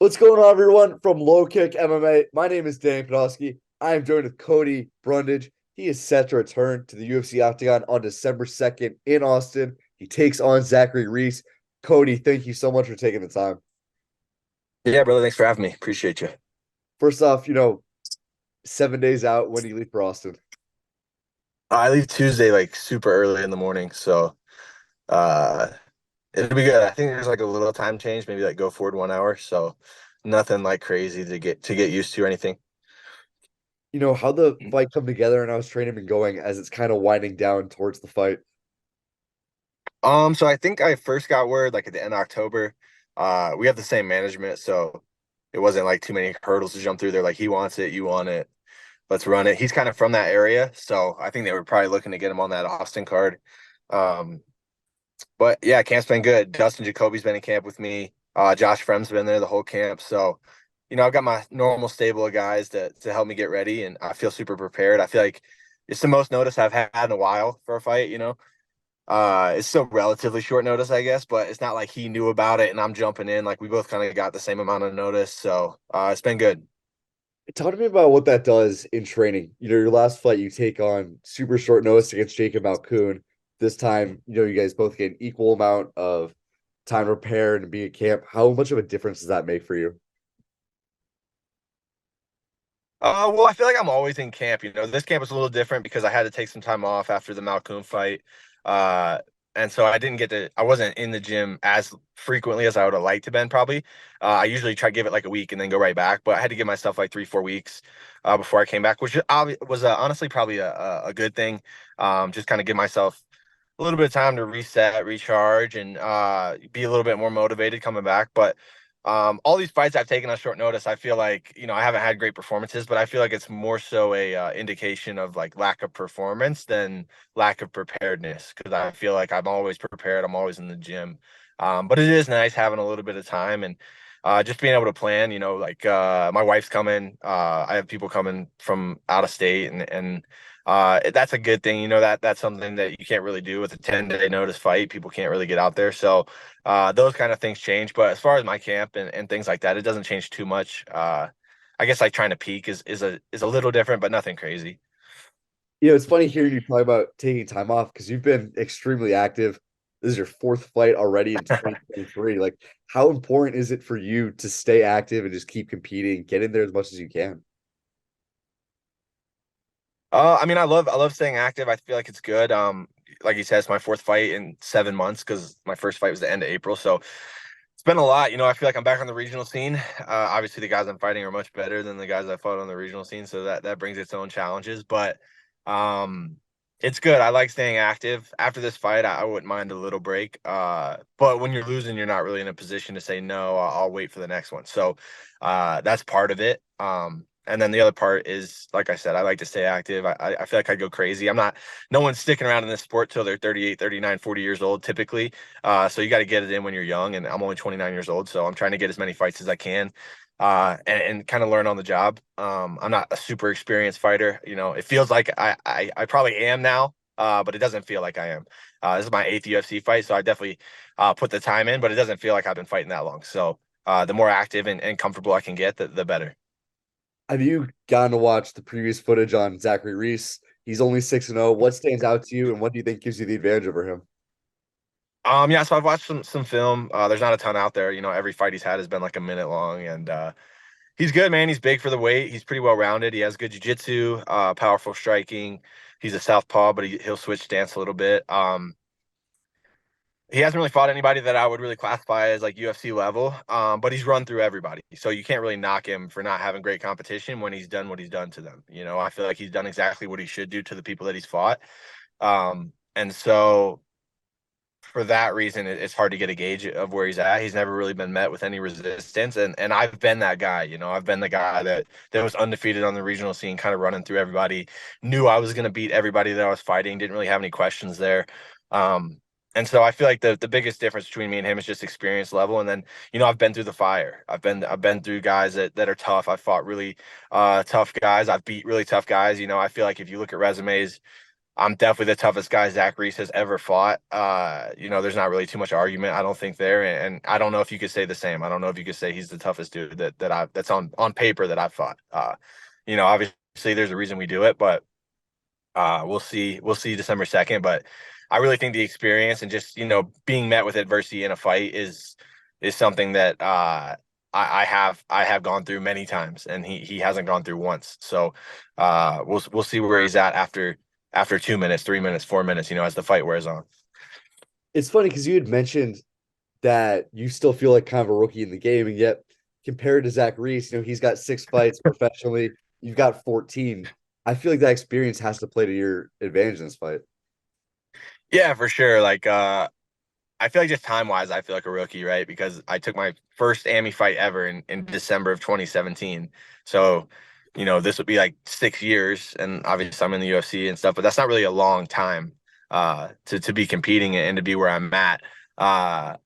What's going on, everyone, from LowKick MMA? My name is Dan Podolsky. I am joined with Cody Brundage. He is set to return to the UFC Octagon on December 2nd in Austin. He takes on Zachary Reese. Cody, thank you so much for taking the time. Yeah, brother. Thanks for having me. Appreciate you. First off, 7 days out. When do you leave for Austin? I leave Tuesday like super early in the morning, so uh it'll be good. I think there's like a little time change, maybe like go forward 1 hour, so nothing like crazy to get used to or anything. How the fight come together and how his training been going as it's kind of winding down towards the fight. So I think I first got word like at the end of October. We have the same management, so it wasn't like too many hurdles to jump through. They're like, he wants it, you want it, let's run it. He's kind of from that area, so I think they were probably looking to get him on that Austin card. Um, But yeah, camp's been good. Dustin Jacoby's been in camp with me. Josh Frem's been there the whole camp. So, I've got my normal stable of guys to help me get ready, and I feel super prepared. I feel like it's the most notice I've had in a while for a fight. It's still relatively short notice, I guess, but it's not like he knew about it and I'm jumping in. Like we both kind of got the same amount of notice. So it's been good. Talk to me about what that does in training. Your last fight, you take on super short notice against Jacob Malkoon. This time, you guys both get an equal amount of time to prepare and be at camp. How much of a difference does that make for you? Well, I feel like I'm always in camp. This camp was a little different because I had to take some time off after the Malcolm fight. Uh, and so I wasn't in the gym as frequently as I would have liked to been probably. I usually try to give it like a week and then go right back, but I had to give myself like 3, 4 weeks before I came back, which was honestly probably a good thing. Just kind of give myself a little bit of time to reset, recharge, and be a little bit more motivated coming back. But all these fights I've taken on short notice, I feel like I haven't had great performances, but I feel like it's more so a indication of like lack of performance than lack of preparedness. Because I feel like I'm always prepared, I'm always in the gym. But it is nice having a little bit of time and just being able to plan. Like my wife's coming. I have people coming from out of state, and that's a good thing. That's something that you can't really do with a 10-day notice fight. People can't really get out there. So those kind of things change. But as far as my camp and things like that, it doesn't change too much. I guess like trying to peak is a little different, but nothing crazy. It's funny hearing you talk about taking time off because you've been extremely active. This is your fourth fight already in 2023. Like, how important is it for you to stay active and just keep competing, get in there as much as you can? I mean, I love staying active. I feel like it's good. Like you said, it's my fourth fight in 7 months because my first fight was the end of April. So it's been a lot. I feel like I'm back on the regional scene. Obviously, the guys I'm fighting are much better than the guys I fought on the regional scene, so that brings its own challenges. But um, it's good. I like staying active. After this fight, I wouldn't mind a little break. But when you're losing, you're not really in a position to say no. I'll wait for the next one. So that's part of it. And then the other part is, like I said, I like to stay active. I feel like I go crazy. No one's sticking around in this sport till they're 38, 39, 40 years old typically. So you got to get it in when you're young, and I'm only 29 years old, so I'm trying to get as many fights as I can, and kind of learn on the job. I'm not a super experienced fighter. It feels like I probably am now, but it doesn't feel like I am. This is my eighth UFC fight, so I definitely put the time in, but it doesn't feel like I've been fighting that long. So the more active and comfortable I can get, the better. Have you gotten to watch the previous footage on Zachary Reese? He's only 6-0. What stands out to you, and what do you think gives you the advantage over him? Yeah, so I've watched some film. There's not a ton out there. Every fight he's had has been like a minute long, and he's good, man. He's big for the weight. He's pretty well rounded. He has good jiu-jitsu, powerful striking. He's a southpaw, but he'll switch stance a little bit. He hasn't really fought anybody that I would really classify as like UFC level, but he's run through everybody. So you can't really knock him for not having great competition when he's done what he's done to them. I feel like he's done exactly what he should do to the people that he's fought. And so for that reason, it's hard to get a gauge of where he's at. He's never really been met with any resistance, and I've been that guy. I've been the guy that was undefeated on the regional scene, kind of running through everybody. Knew I was going to beat everybody that I was fighting. Didn't really have any questions there. And so I feel like the biggest difference between me and him is just experience level. And then I've been through the fire. I've been through guys that are tough. I've fought really tough guys. I've beat really tough guys. I feel like if you look at resumes, I'm definitely the toughest guy Zach Reese has ever fought. There's not really too much argument, I don't think there, and I don't know if you could say the same. I don't know if you could say he's the toughest dude that's on paper that I've fought. Obviously there's a reason we do it, but we'll see December 2nd. But I really think the experience and just being met with adversity in a fight is something that I have gone through many times, and he hasn't gone through once. So we'll see where he's at after 2 minutes, 3 minutes, 4 minutes, as the fight wears on. It's funny because you had mentioned that you still feel like kind of a rookie in the game, and yet compared to Zach Reese, he's got 6 fights professionally. You've got 14. I feel like that experience has to play to your advantage in this fight. Yeah, for sure. Like I feel like just time wise, I feel like a rookie, right? Because I took my first AMI fight ever in December of 2017. So, this would be like 6 years, and obviously I'm in the UFC and stuff, but that's not really a long time to be competing and to be where I'm at. Uh,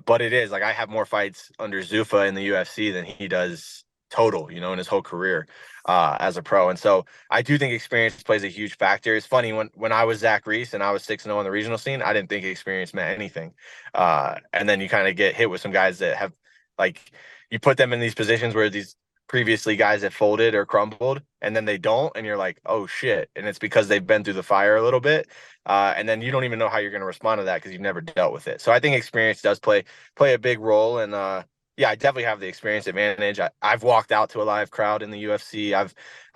but it is like I have more fights under Zuffa in the UFC than he does total, in his whole career as a pro. And so I do think experience plays a huge factor. It's funny when I was Zach Reese and I was 6-0 on the regional scene, I didn't think experience meant anything. And then you kind of get hit with some guys that have like you put them in these positions where these previously guys have folded or crumbled and then they don't, and you're like, oh shit. And it's because they've been through the fire a little bit. And then you don't even know how you're going to respond to that because you've never dealt with it. So I think experience does play a big role. And yeah, I definitely have the experience advantage. I've walked out to a live crowd in the UFC.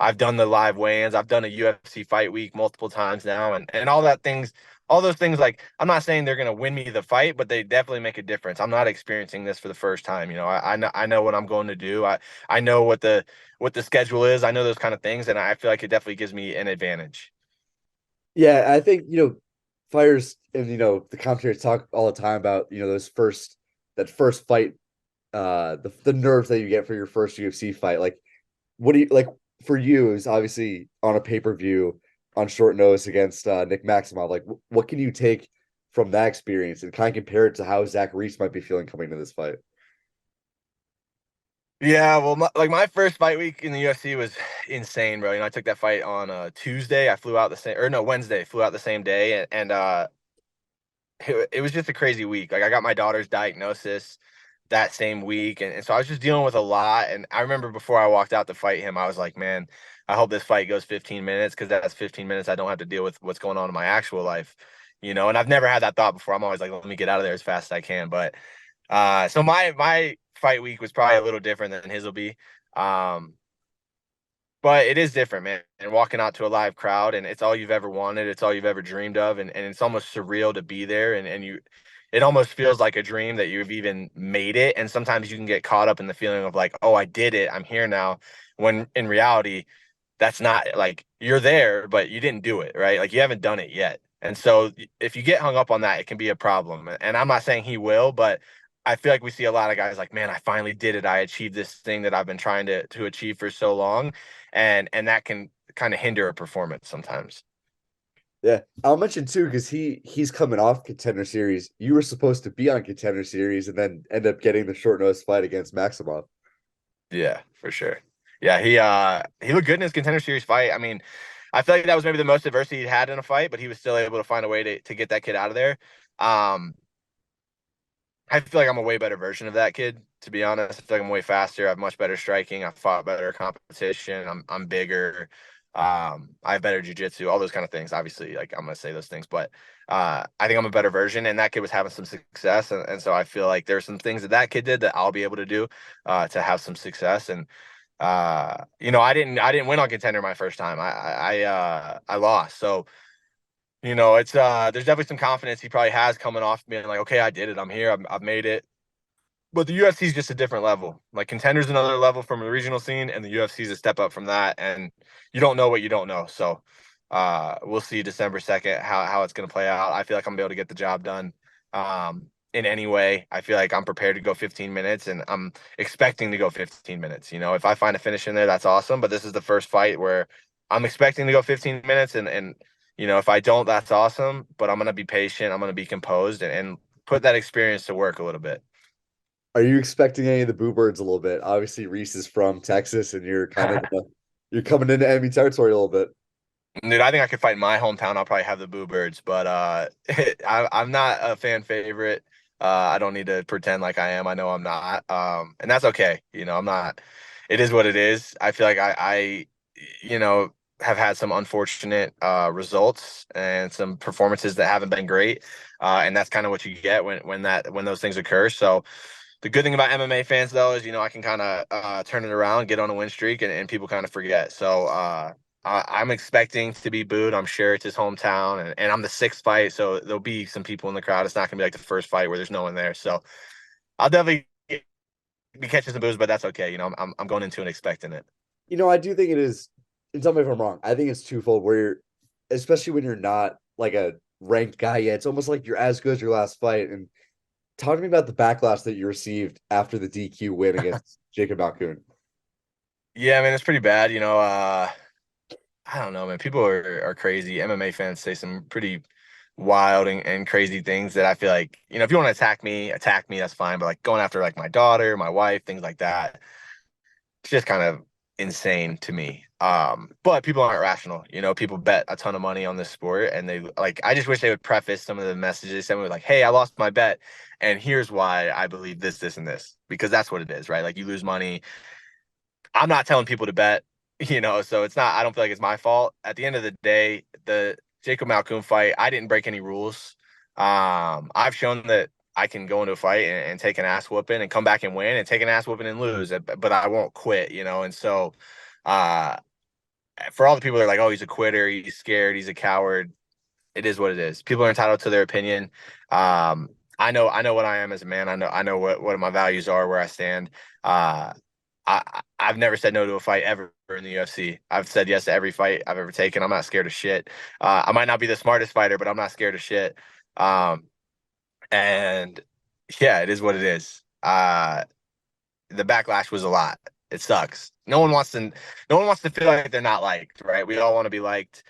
I've done the live weigh-ins. I've done a UFC fight week multiple times now, and all those things. Like, I'm not saying they're gonna win me the fight, but they definitely make a difference. I'm not experiencing this for the first time. I know what I'm going to do. I know what the schedule is. I know those kind of things, and I feel like it definitely gives me an advantage. Yeah, I think fighters and the commentators talk all the time about that first fight, the nerves that you get for your first UFC fight. Like, what do you like for you? Is obviously on a pay-per-view on short notice against Nick Maximov. Like, what can you take from that experience and kind of compare it to how Zach Reese might be feeling coming to this fight? Yeah, well, my first fight week in the UFC was insane, bro. I took that fight on Tuesday. I flew out the same, or no, Wednesday. Flew out the same day, and it was just a crazy week. Like I got my daughter's diagnosis that same week, and so I was just dealing with a lot. And I remember before I walked out to fight him, I was like, man, I hope this fight goes 15 minutes because that's 15 minutes I don't have to deal with what's going on in my actual life. And I've never had that thought before. I'm always like, let me get out of there as fast as I can. But so my fight week was probably a little different than his will be. Um, but it is different, man. And walking out to a live crowd, and it's all you've ever wanted, it's all you've ever dreamed of, and it's almost surreal to be there. And it almost feels like a dream that you've even made it. And sometimes you can get caught up in the feeling of like, oh, I did it, I'm here now. When in reality, that's not like you're there, but you didn't do it, right? Like you haven't done it yet. And so if you get hung up on that, it can be a problem. And I'm not saying he will, but I feel like we see a lot of guys like, man, I finally did it. I achieved this thing that I've been trying to achieve for so long. And that can kind of hinder a performance sometimes. Yeah, I'll mention too because he's coming off Contender Series. You were supposed to be on Contender Series and then end up getting the short notice fight against Maximov. Yeah, for sure. Yeah, he looked good in his contender series fight. I mean, I feel like that was maybe the most adversity he had in a fight, but he was still able to find a way to get that kid out of there. Um, I feel like I'm a way better version of that kid, to be honest. I feel like I'm way faster. I have much better striking. I fought better competition. I'm bigger. I have better jujitsu, all those kind of things. Obviously, like I'm gonna say those things, but I think I'm a better version. And that kid was having some success, and so I feel like there's some things that kid did that I'll be able to do to have some success. And I didn't win on contender my first time. I lost. So it's there's definitely some confidence he probably has coming off being like, okay, I did it. I'm here. I've made it. But the UFC is just a different level. Like contender's another level from the regional scene, and the UFC is a step up from that. And you don't know what you don't know. So we'll see December 2nd how it's gonna play out. I feel like I'm gonna be able to get the job done. In any way. I feel like I'm prepared to go 15 minutes and I'm expecting to go 15 minutes. If I find a finish in there, that's awesome. But this is the first fight where I'm expecting to go 15 minutes and if I don't, that's awesome. But I'm gonna be patient, I'm gonna be composed and put that experience to work a little bit. Are you expecting any of the Boo Birds a little bit? Obviously, Reese is from Texas, and you're kind of you're coming into enemy territory a little bit. Dude, I think I could fight in my hometown. I'll probably have the Boo Birds, but I'm not a fan favorite. I don't need to pretend like I am. I know I'm not. And that's okay. I'm not. It is what it is. I feel like I you know, have had some unfortunate results and some performances that haven't been great. And that's kind of what you get when those things occur. So the good thing about MMA fans though is I can kind of turn it around, get on a win streak, and people kind of forget. So I'm expecting to be booed. I'm sure it's his hometown, and I'm the sixth fight, so there'll be some people in the crowd. It's not gonna be like the first fight where there's no one there. So I'll definitely be catching some boos, but that's okay. I'm going into it expecting it. I do think it is, and tell me if I'm wrong. I think it's twofold where especially when you're not like a ranked guy yet, it's almost like you're as good as your last fight. And talk to me about the backlash that you received after the DQ win against Jacob Malkoun. Yeah, I mean it's pretty bad. I don't know, man. People are crazy. MMA fans say some pretty wild and crazy things that I feel like, if you want to attack me, that's fine. But like going after like my daughter, my wife, things like that, it's just kind of insane to me. But people aren't rational. People bet a ton of money on this sport, and I just wish they would preface some of the messages they sent me with like, "Hey, I lost my bet, and here's why I believe this, this, and this," because that's what it is, right? Like you lose money. I'm not telling people to bet, so it's not. I don't feel like it's my fault. At the end of the day, the Jacob Malkoun fight, I didn't break any rules. I've shown that I can go into a fight and take an ass whooping and come back and win, and take an ass whooping and lose, but I won't quit. And so, uh, for all the people that are like, "Oh, he's a quitter, he's scared, he's a coward," it is what it is. People are entitled to their opinion. Um, I know what I am as a man. I know what my values are, where I stand. Uh, I've never said no to a fight ever in the UFC. I've said yes to every fight I've ever taken. I'm not scared of shit. I might not be the smartest fighter, but I'm not scared of shit. Um, and yeah, it is what it is. The backlash was a lot. It sucks. No one wants to feel like they're not liked, right? We all want to be liked.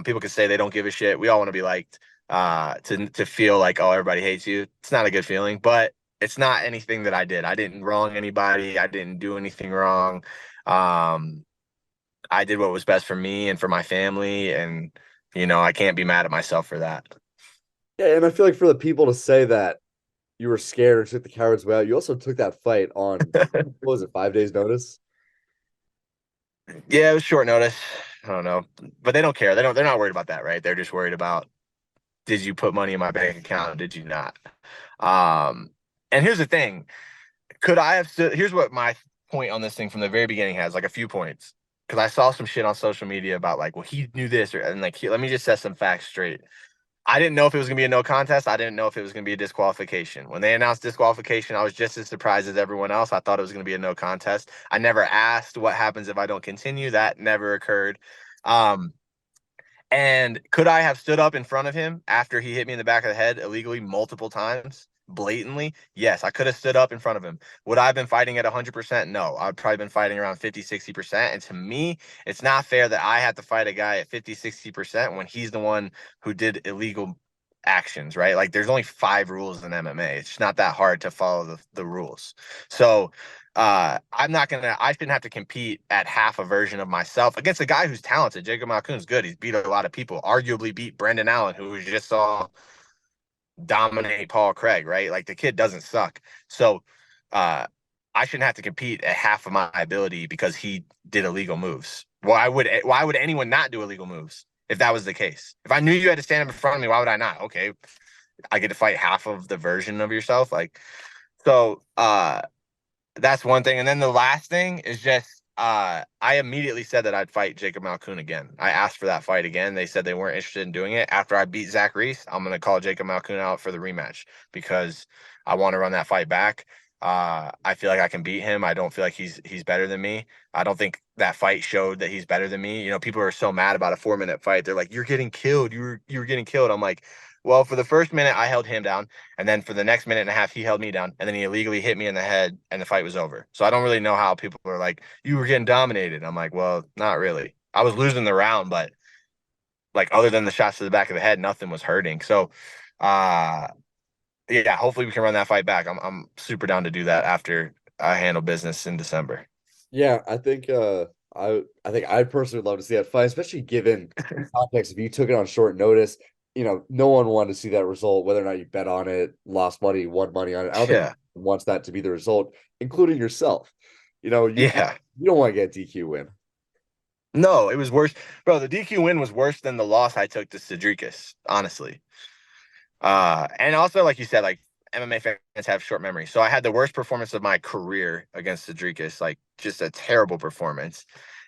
People can say they don't give a shit. We all want to be liked. To feel like, oh, everybody hates you. It's not a good feeling, but it's not anything that I did. I didn't wrong anybody. I didn't do anything wrong. Um, I did what was best for me and for my family, and I can't be mad at myself for that. Yeah, and I feel like for the people to say that you were scared or took the coward's way out, you also took that fight on, what was it, 5 days notice? Yeah, it was short notice. I don't know, but they don't care. They're not worried about that, right? They're just worried about, did you put money in my bank account? Did you not? Um, and here's the thing. Could I have stood? Here's what my point on this thing from the very beginning has, like a few points. Because I saw some shit on social media about like, well, he knew this, and like, let me just set some facts straight. I didn't know if it was gonna be a no contest. I didn't know if it was gonna be a disqualification. When they announced disqualification, I was just as surprised as everyone else. I thought it was gonna be a no contest. I never asked what happens if I don't continue. That never occurred. Um, and could I have stood up in front of him after he hit me in the back of the head illegally multiple times, blatantly? Yes, I could have stood up in front of him. Would I have been fighting at 100%? No, I'd probably been fighting around 50, 60%. And to me, it's not fair that I have to fight a guy at 50, 60% when he's the one who did illegal actions, right? Like there's only 5 rules in MMA. It's not that hard to follow the rules. So I shouldn't have to compete at half a version of myself against a guy who's talented. Jacob Malkoun's good. He's beat a lot of people, arguably beat Brendan Allen, who we just saw dominate Paul Craig, right? Like the kid doesn't suck. So uh I shouldn't have to compete at half of my ability because he did illegal moves. Why would anyone not do illegal moves if that was the case? If I knew you had to stand up in front of me, why would I not? Okay, I get to fight half of the version of yourself. Like so that's one thing. And then the last thing is just I immediately said that I'd fight Jacob Malkoun again. I asked for that fight again. They said they weren't interested in doing it. After I beat Zach Reese, I'm gonna call Jacob Malkoun out for the rematch because I want to run that fight back. I feel like I can beat him. I don't feel like he's better than me. I don't think that fight showed that he's better than me. People are so mad about a 4-minute fight. They're like, "You're getting killed. You were getting killed." I'm like, well, for the first minute, I held him down. And then for the next minute and a half, he held me down. And then he illegally hit me in the head and the fight was over. So I don't really know how people are like, "You were getting dominated." I'm like, well, not really. I was losing the round, but like other than the shots to the back of the head, nothing was hurting. So uh yeah, hopefully we can run that fight back. I'm super down to do that after I handle business in December. Yeah, I think I personally would love to see that fight, especially given the context. If you took it on short notice, no one wanted to see that result, whether or not you bet on it, lost money, won money on it. I don't think Yeah. anyone wants that to be the result, including yourself. You don't want to get a DQ win. No, it was worse. Bro, the DQ win was worse than the loss I took to Cedricus, honestly. And also, like you said, like MMA fans have short memory. So I had the worst performance of my career against Cedricus, like just a terrible performance.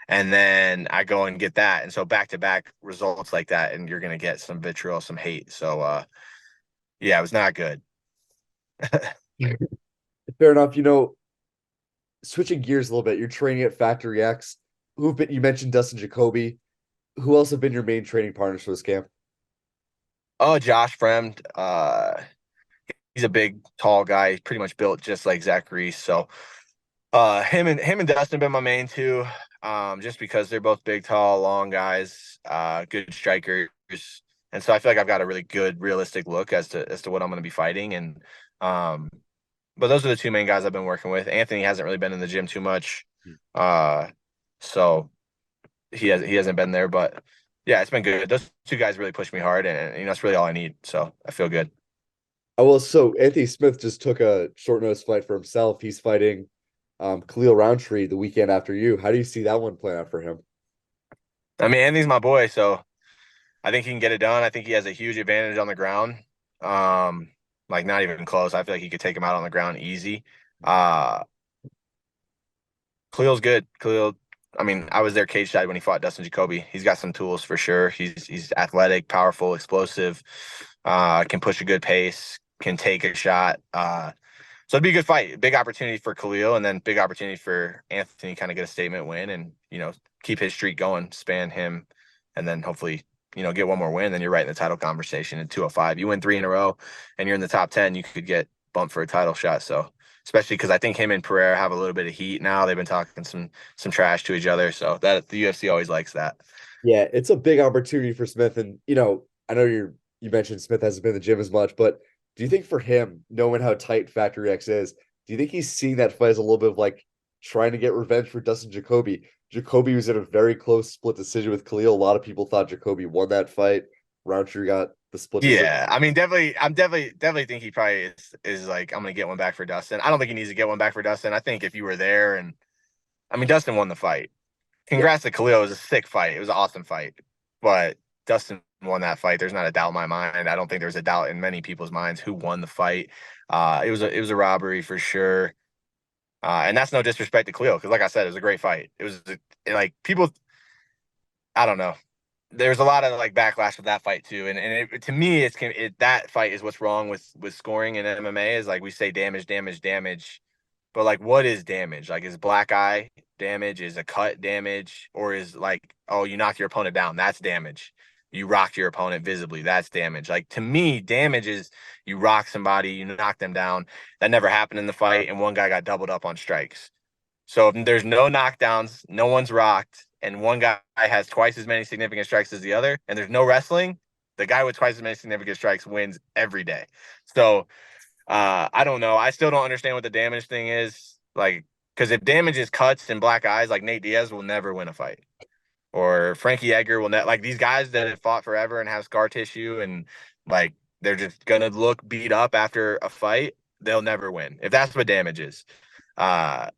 And then I go and get that. And so back to back results like that, and you're gonna get some vitriol, some hate. So yeah, it was not good. Fair enough. Switching gears a little bit, you're training at Factory X. You mentioned Dustin Jacoby. Who else have been your main training partners for this camp? Oh, Josh Fremd. He's a big, tall guy. He's pretty much built just like Zach Reese. So him and Dustin have been my main two. Just because they're both big, tall, long guys, good strikers. And so I feel like I've got a really good, realistic look as to what I'm going to be fighting. And um, but those are the two main guys I've been working with. Anthony hasn't really been in the gym too much, uh, so he hasn't been there. But yeah, it's been good. Those two guys really pushed me hard, and that's really all I need. So I feel good. So Anthony Smith just took a short notice fight for himself. He's fighting Khalil Roundtree the weekend after you. How do you see that one playing out for him? I mean, Anthony's my boy, so I think he can get it done. I think he has a huge advantage on the ground. Um, like not even close. I feel like he could take him out on the ground easy. Uh, Khalil's good. Khalil, I mean, I was there cage side when he fought Dustin Jacoby. He's got some tools for sure. He's athletic, powerful, explosive, can push a good pace, can take a shot. So it'd be a good fight. Big opportunity for Khalil, and then big opportunity for Anthony kind of get a statement win and keep his streak going, span him, and then hopefully get one more win. Then you're right in the title conversation at 205. You win three in a row, and you're in the top 10. You could get bumped for a title shot. So especially because I think him and Pereira have a little bit of heat now. They've been talking some trash to each other. So that the UFC always likes that. Yeah, it's a big opportunity for Smith. And I know you mentioned Smith hasn't been in the gym as much, but do you think for him, knowing how tight Factory X is, do you think he's seeing that fight as a little bit of like trying to get revenge for Dustin Jacoby? Jacoby was in a very close split decision with Khalil. A lot of people thought Jacoby won that fight. Roundtree got the split decision. Yeah, I mean, definitely think he probably is like, I'm gonna get one back for Dustin. I don't think he needs to get one back for Dustin. I think if you were there, and I mean, Dustin won the fight. Yeah. Congrats to Khalil. It was a sick fight. It was an awesome fight. But Dustin won that fight. There's not a doubt in my mind. I don't think there's a doubt in many people's minds who won the fight. It was a robbery for sure. And that's no disrespect to Khalil, because like I said, it was a great fight. It was like people, I don't know. There's a lot of like backlash of that fight too, and to me, that fight is what's wrong with scoring in MMA is like we say damage, damage, damage, but like what is damage? Like is black eye damage? Is a cut damage? Or is like, oh, you knocked your opponent down? That's damage. You rocked your opponent visibly. That's damage. Like to me, damage is you rock somebody, you knock them down. That never happened in the fight, and one guy got doubled up on strikes. So if there's no knockdowns, no one's rocked, and one guy has twice as many significant strikes as the other, and there's no wrestling, the guy with twice as many significant strikes wins every day. So I don't know. I still don't understand what the damage thing is. Like, because if damage is cuts and black eyes, like Nate Diaz will never win a fight. Or Frankie Edgar will like these guys that have fought forever and have scar tissue and like they're just gonna look beat up after a fight, they'll never win. If that's what damage is. Uh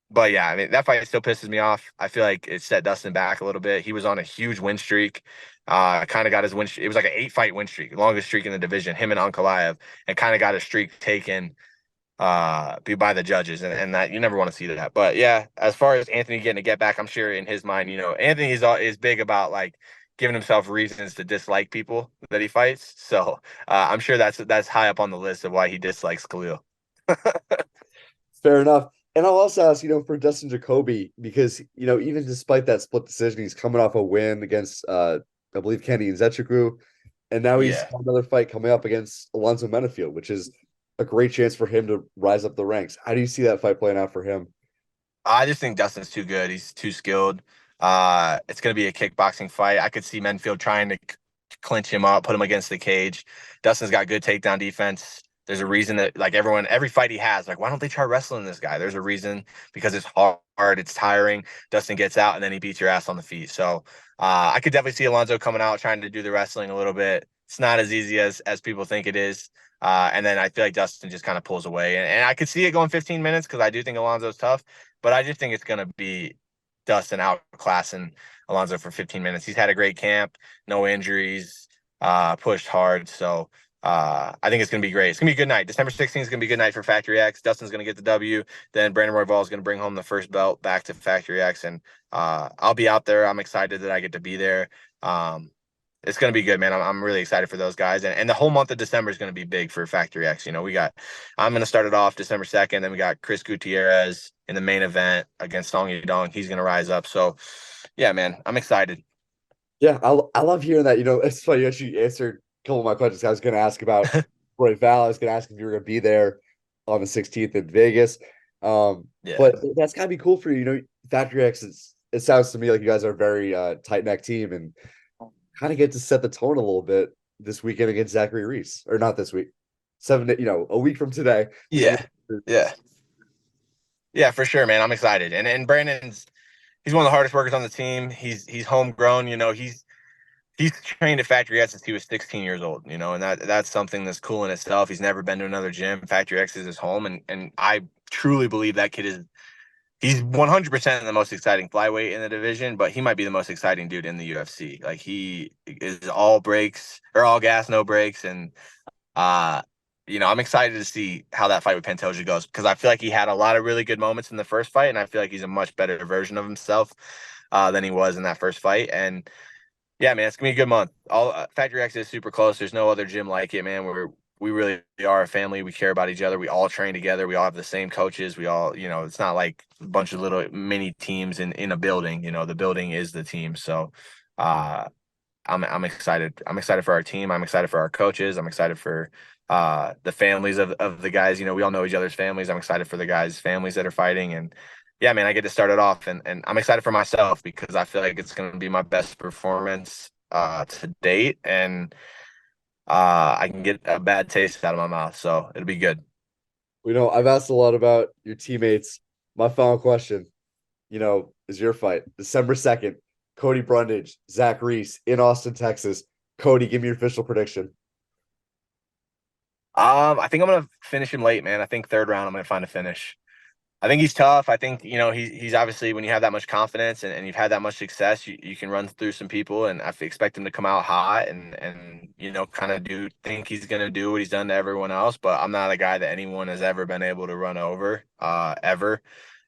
but yeah, I mean that fight still pisses me off. I feel like it set Dustin back a little bit. He was on a huge win streak. Kind of got his win. It was like an 8-fight win streak, longest streak in the division. Him and Ankalaev, and kind of got his streak taken by the judges, and that you never want to see that. But yeah, as far as Anthony getting to get back, I'm sure in his mind, Anthony is big about like giving himself reasons to dislike people that he fights. So I'm sure that's high up on the list of why he dislikes Khalil. Fair enough. And I'll also ask, for Dustin Jacoby, because, even despite that split decision, he's coming off a win against, I believe, Kenny and Nzechukwu. And now he's Yeah, got another fight coming up against Alonzo Menafield, which is a great chance for him to rise up the ranks. How do you see that fight playing out for him? I just think Dustin's too good. He's too skilled. It's gonna be a kickboxing fight. I could see Menfield trying to clinch him up, put him against the cage. Dustin's got good takedown defense. There's a reason that like every fight he has, like, why don't they try wrestling this guy? There's a reason, because it's hard, it's tiring. Dustin gets out and then he beats your ass on the feet. So I could definitely see Alonzo coming out trying to do the wrestling a little bit. It's not as easy as people think it is. And then I feel like Dustin just kind of pulls away. And I could see it going 15 minutes because I do think Alonzo's tough, but I just think it's going to be Dustin outclassing Alonzo for 15 minutes. He's had a great camp, no injuries, pushed hard. So I think it's going to be great. It's going to be a good night. December 16th is going to be a good night for Factory X. Dustin's going to get the W. Then Brandon Royval is going to bring home the first belt back to Factory X. And I'll be out there. I'm excited that I get to be there. It's going to be good, man. I'm really excited for those guys. And the whole month of December is going to be big for Factory X. I'm going to start it off December 2nd. Then we got Chris Gutierrez in the main event against Song Yadong. He's going to rise up. So, yeah, man, I'm excited. Yeah, I love hearing that. It's funny. You actually answered a couple of my questions. I was going to ask about Roy Val. I was going to ask if you were going to be there on the 16th in Vegas. Yeah. But that's got to be cool for you. Factory X, it sounds to me like you guys are a very tight-neck team and kind of get to set the tone a little bit this weekend against Zachary Reese. Or not this week. A week from today. Yeah. Yeah. Yeah, for sure, man. I'm excited. And he's one of the hardest workers on the team. He's homegrown. He's trained at Factory X since he was 16 years old. And that's something that's cool in itself. He's never been to another gym. Factory X is his home, and I truly believe that kid he's 100% the most exciting flyweight in the division, but he might be the most exciting dude in the UFC. Like, he is all gas, no brakes, and I'm excited to see how that fight with Pantoja goes, because I feel like he had a lot of really good moments in the first fight, and I feel like he's a much better version of himself than he was in that first fight. And yeah, man, it's gonna be a good month. All Factory X is super close. There's no other gym like it, man. We really are a family. We care about each other. We all train together. We all have the same coaches. We all, it's not like a bunch of little mini teams in a building. The building is the team. So I'm excited. I'm excited for our team. I'm excited for our coaches. I'm excited for the families of the guys. We all know each other's families. I'm excited for the guys' families that are fighting. And yeah, man, I get to start it off, and I'm excited for myself because I feel like it's going to be my best performance to date, and I can get a bad taste out of my mouth, so it'll be good. I've asked a lot about your teammates. My final question, is your fight December 2nd, Cody Brundage, Zach Reese in Austin, Texas. Cody, give me your official prediction. I think I'm gonna finish him late, man. I think third round I'm gonna find a finish. I think he's tough. I think, he's obviously, when you have that much confidence and you've had that much success, you can run through some people, and I expect him to come out hot and kind of think he's going to do what he's done to everyone else. But I'm not a guy that anyone has ever been able to run over, ever.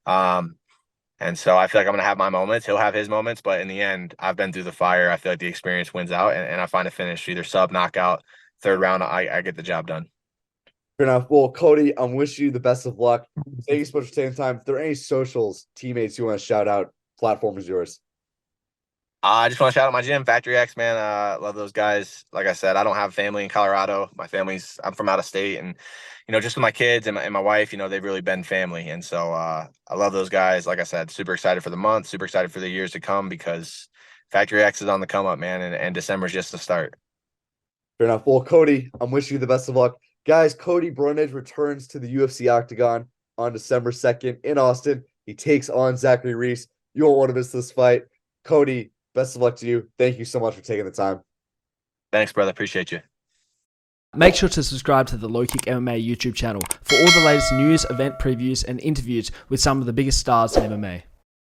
And so I feel like I'm going to have my moments. He'll have his moments. But in the end, I've been through the fire. I feel like the experience wins out, and I find a finish, either sub, knockout, third round. I get the job done. Fair enough. Well, Cody, I'm wishing you the best of luck. Thank you so much for taking time. If there are any socials, teammates you want to shout out, platform is yours. I just want to shout out my gym, Factory X, man. Love those guys. Like I said, I don't have family in Colorado. I'm from out of state, and just with my kids and my wife, they've really been family. And so I love those guys. Like I said, super excited for the month, super excited for the years to come, because Factory X is on the come up, man, and December's just the start. Fair enough. Well, Cody, I'm wishing you the best of luck. Guys, Cody Brundage returns to the UFC Octagon on December 2nd in Austin. He takes on Zachary Reese. You won't want to miss this fight. Cody, best of luck to you. Thank you so much for taking the time. Thanks, brother. Appreciate you. Make sure to subscribe to the LowKick MMA YouTube channel for all the latest news, event previews, and interviews with some of the biggest stars in MMA.